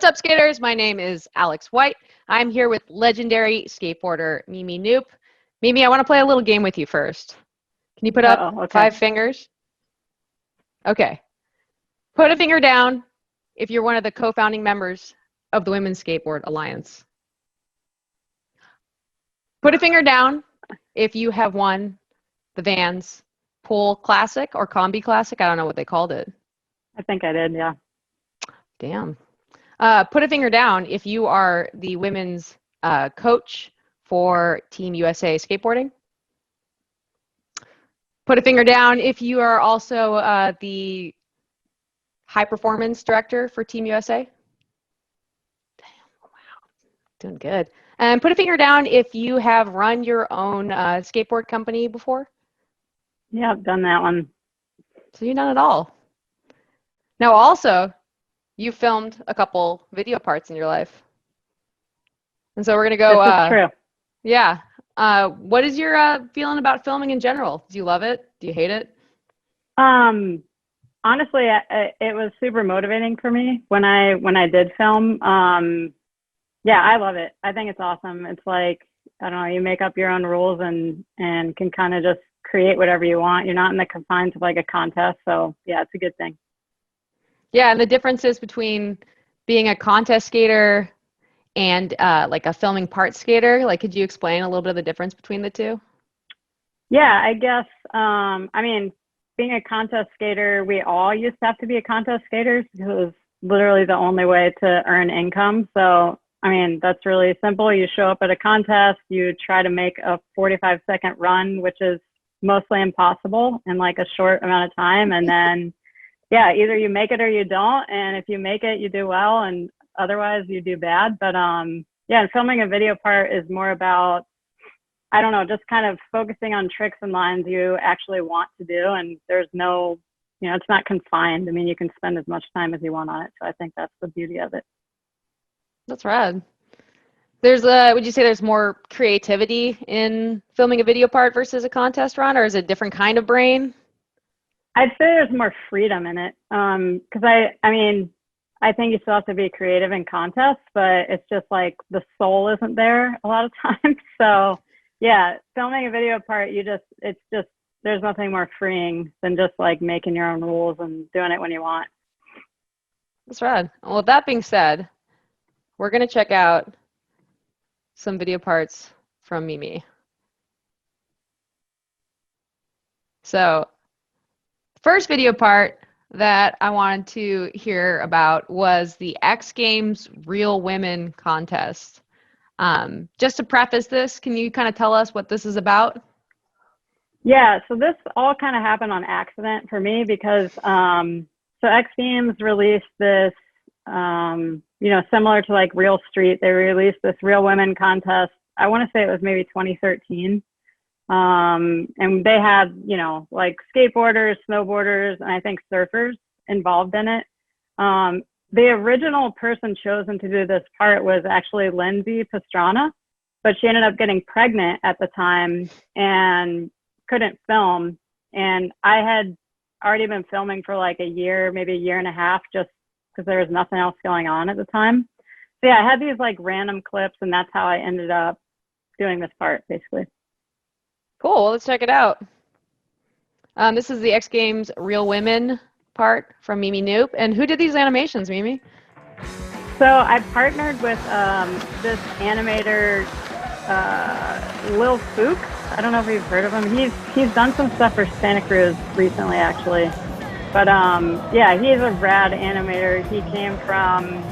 What's up, skaters? My name is Alex White. I'm here with legendary skateboarder Mimi Knoop. Mimi, I want to play a little game with you first. Can you put up Okay. 5 fingers? Okay. Put a finger down if you're one of the co-founding members of the Women's Skateboard Alliance. Put a finger down if you have won the Vans Pool Classic or Combi Classic. I don't know what they called it. I think I did, yeah. Damn. Put a finger down if you are the women's coach for Team USA skateboarding. Put a finger down if you are also the high performance director for Team USA. Damn, wow, doing good. And put a finger down if you have run your own skateboard company before. Yeah, I've done that one. So you've done it all. Now also, you filmed a couple video parts in your life. And so we're going to go. This is true. Yeah. What is your feeling about filming in general? Do you love it? Do you hate it? Honestly, it was super motivating for me when I did film. Yeah, I love it. I think it's awesome. It's like, I don't know, you make up your own rules and can kind of just create whatever you want. You're not in the confines of like a contest. So yeah, it's a good thing. Yeah, and the differences between being a contest skater and like a filming part skater, like could you explain a little bit of the difference between the two? Yeah, I guess, I mean, being a contest skater, we all used to have to be a contest skater because it was literally the only way to earn income. So, I mean, that's really simple. You show up at a contest, you try to make a 45-second run, which is mostly impossible in like a short amount of time. And then yeah, either you make it or you don't. And if you make it, you do well, and otherwise you do bad. But yeah, and filming a video part is more about, I don't know, just kind of focusing on tricks and lines you actually want to do. And there's no, it's not confined. I mean, you can spend as much time as you want on it. So I think that's the beauty of it. That's rad. There's would you say there's more creativity in filming a video part versus a contest run, or is it a different kind of brain? I'd say there's more freedom in it. Cause I mean, I think you still have to be creative in contests, but it's just like the soul isn't there a lot of times. So yeah, filming a video part, there's nothing more freeing than just like making your own rules and doing it when you want. That's rad. Well, with that being said, we're going to check out some video parts from Mimi. So, first video part that I wanted to hear about was the X Games Real Women contest. Just to preface this, can you kind of tell us what this is about? Yeah, so this all kind of happened on accident for me because so X Games released this, similar to like Real Street, they released this Real Women contest. I want to say it was maybe 2013. And they had, like skateboarders, snowboarders, and I think surfers involved in it. The original person chosen to do this part was actually Lindsay Pastrana, but she ended up getting pregnant at the time and couldn't film. And I had already been filming for like a year, maybe a year and a half, just because there was nothing else going on at the time. So yeah, I had these like random clips, and that's how I ended up doing this part, basically. Cool, well, let's check it out. This is the X Games Real Women part from Mimi Knoop. And who did these animations, Mimi? So I partnered with this animator, Lil Fook. I don't know if you've heard of him. He's done some stuff for Santa Cruz recently, actually. But yeah, he's a rad animator. He came from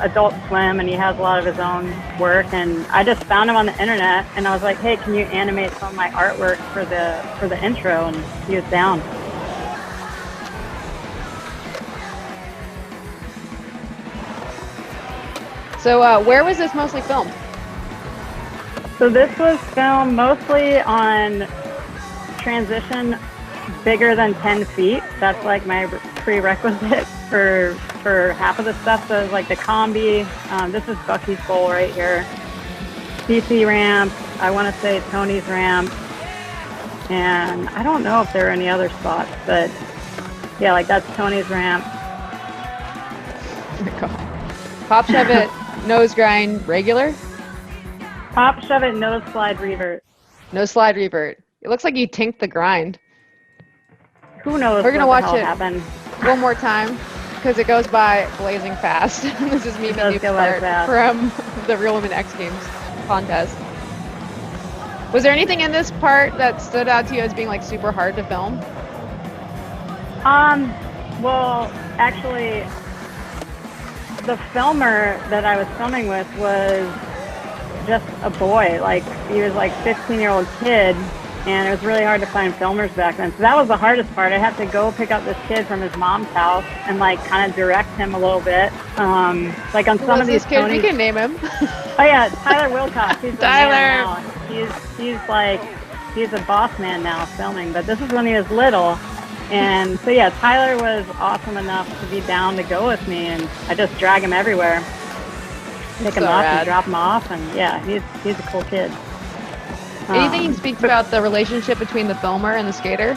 Adult Swim, and he has a lot of his own work. And I just found him on the internet, and I was like, "Hey, can you animate some of my artwork for the intro?" And he was down. So where was this mostly filmed? So this was filmed mostly on transition bigger than 10 feet. That's like my prerequisite for half of the stuff. So like the combi, this is Bucky's bowl right here. CC ramp, I want to say Tony's ramp. And I don't know if there are any other spots, but yeah, like that's Tony's ramp. Oh my God. Pop, shove it, nose grind, regular? Pop, shove it, nose slide, revert. No slide revert. It looks like you tinked the grind. Who knows We're gonna what watch the it hell happened. one more time because it goes by blazing fast. This is me and Knoop's part from the Real Women X Games contest. Was there anything in this part that stood out to you as being like super hard to film? Well, actually, the filmer that I was filming with was just a boy. Like, he was like 15-year-old kid, and it was really hard to find filmers back then. So that was the hardest part. I had to go pick up this kid from his mom's house and like kind of direct him a little bit. Like on some of these kid? We can name him. Oh yeah, Tyler Wilcox. He's Tyler. He's a boss man now filming, but this is when he was little. And so yeah, Tyler was awesome enough to be down to go with me, and I just drag him everywhere, pick him up and drop him off, and yeah, he's a cool kid. Anything you can speak about the relationship between the filmer and the skater?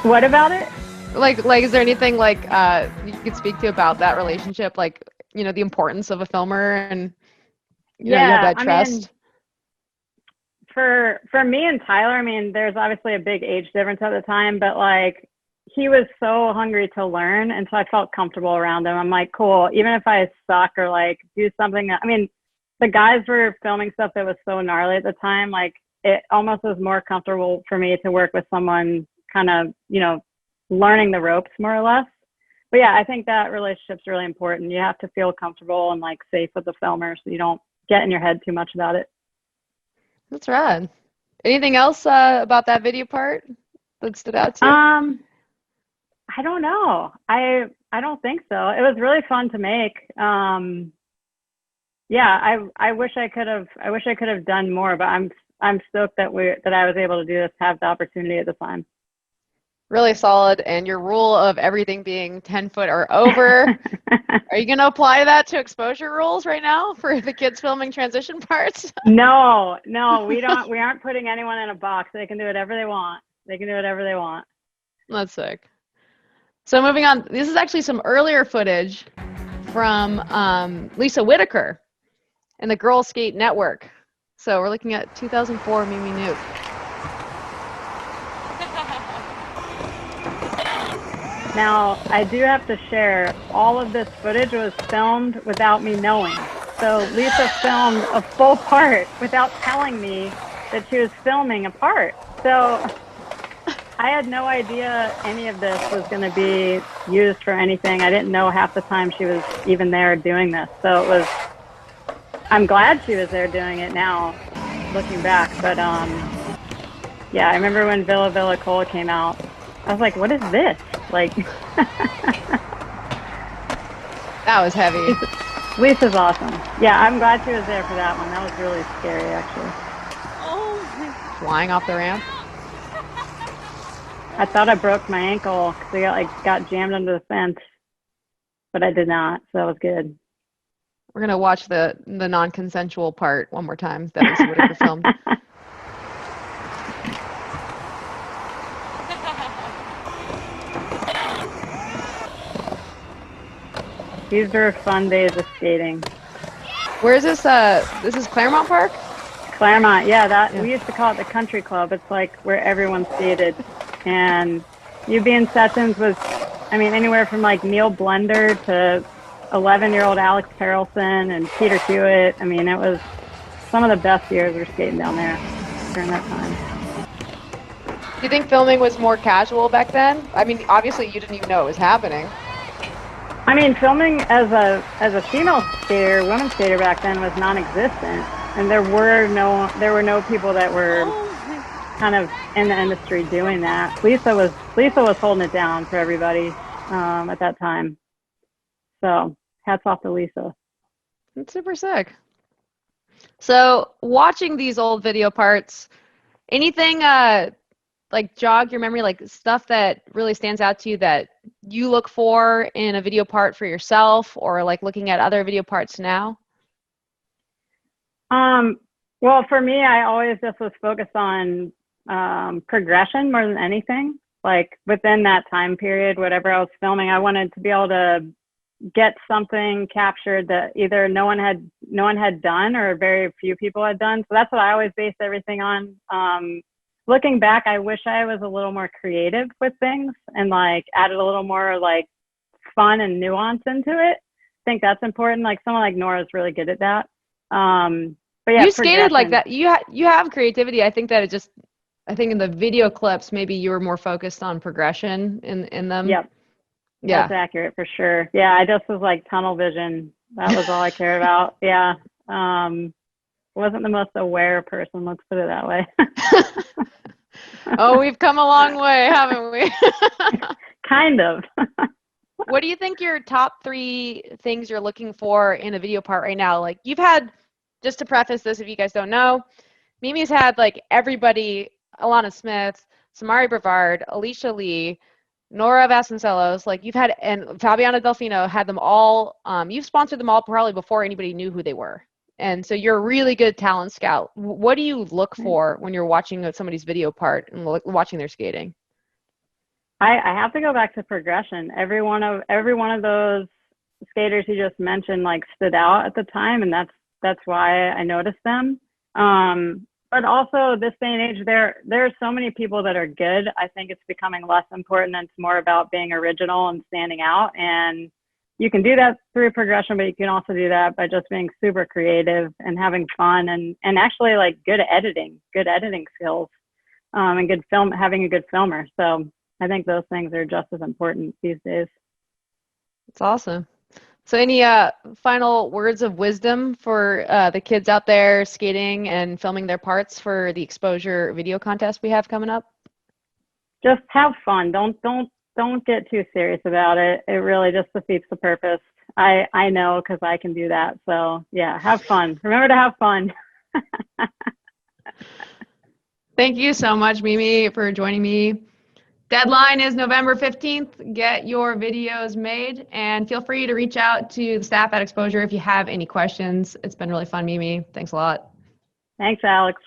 What about it? Like, is there anything like you could speak to about that relationship? Like, you know, the importance of a filmer and you know, you have that trust. I mean, for me and Tyler, I mean, there's obviously a big age difference at the time, but like he was so hungry to learn, and so I felt comfortable around him. I'm like, cool, even if I suck or like do something that, I mean, the guys were filming stuff that was so gnarly at the time, like it almost was more comfortable for me to work with someone kind of, you know, learning the ropes more or less. But yeah, I think that relationship's really important. You have to feel comfortable and like safe with the filmer so you don't get in your head too much about it. That's rad. Anything else about that video part that stood out to you? I don't know. I don't think so. It was really fun to make. Yeah, I wish I could have done more, but I'm stoked that I was able to do this, have the opportunity at the time. Really solid. And your rule of everything being 10 foot or over, are you going to apply that to exposure rules right now for the kids filming transition parts? No, we aren't putting anyone in a box. They can do whatever they want. That's sick. So moving on, this is actually some earlier footage from Lisa Whitaker and the Girl Skate Network. So we're looking at 2004 Mimi Knoop. Now, I do have to share, all of this footage was filmed without me knowing. So Lisa filmed a full part without telling me that she was filming a part. So I had no idea any of this was going to be used for anything. I didn't know half the time she was even there doing this. So I'm glad she was there doing it now, looking back. But yeah, I remember when Villa Villa Cola came out, I was like, what is this? Like, that was heavy. Lisa's awesome. Yeah, I'm glad she was there for that one. That was really scary, actually. Oh, flying off the ramp. I thought I broke my ankle because I got jammed under the fence, but I did not, so that was good. We're gonna watch the non-consensual part one more time that Lisa Whitaker filmed. These were fun days of skating. Where is this? This is Claremont Park? Claremont, yeah. We used to call it the country club. It's like where everyone skated. And UB and Sessions was, I mean, anywhere from like Neil Blender to 11-year-old Alex Perelson and Peter Hewitt. I mean, it was some of the best years we were skating down there during that time. Do you think filming was more casual back then? I mean, obviously you didn't even know it was happening. I mean, filming as a female skater, women's skater back then was non-existent, and there were no people that were kind of in the industry doing that. Lisa was holding it down for everybody at that time. So hats off to Lisa. That's super sick. So watching these old video parts, anything like jog your memory, like stuff that really stands out to you that you look for in a video part for yourself, or like looking at other video parts now? Well, for me, I always just was focused on progression more than anything. Like within that time period, whatever I was filming, I wanted to be able to get something captured that either no one had done or very few people had done. So that's what I always base everything on. Looking back, I wish I was a little more creative with things and like added a little more like fun and nuance into it. I think that's important. Like someone like Nora's really good at that. But yeah, you skated like that. You have creativity. I think that I think in the video clips, maybe you were more focused on progression in them. Yep. Yeah. That's accurate for sure. Yeah, I just was like tunnel vision. That was all I cared about. Yeah. Wasn't the most aware person, let's put it that way. Oh, we've come a long way, haven't we? Kind of. What do you think your top 3 things you're looking for in a video part right now? Like you've had, just to preface this, if you guys don't know, Mimi's had like everybody, Alana Smith, Samari Brevard, Alicia Lee, Nora Vasconcelos, like you've had, and Fabiana Delfino, had them all, you've sponsored them all probably before anybody knew who they were. And so you're a really good talent scout. What do you look for when you're watching somebody's video part and watching their skating? I have to go back to progression. Every one of those skaters you just mentioned like stood out at the time, and that's why I noticed them. But also this day and age, there are so many people that are good. I think it's becoming less important, and it's more about being original and standing out. And you can do that through progression, but you can also do that by just being super creative and having fun and actually like good editing skills, and having a good filmer. So I think those things are just as important these days. That's awesome. So any final words of wisdom for the kids out there skating and filming their parts for the exposure video contest we have coming up? Just have fun. Don't get too serious about it. It really just defeats the purpose. I know, because I can do that. So yeah, have fun. Remember to have fun. Thank you so much, Mimi, for joining me. Deadline is November 15th. Get your videos made, and feel free to reach out to the staff at Exposure if you have any questions. It's been really fun, Mimi. Thanks a lot. Thanks, Alex.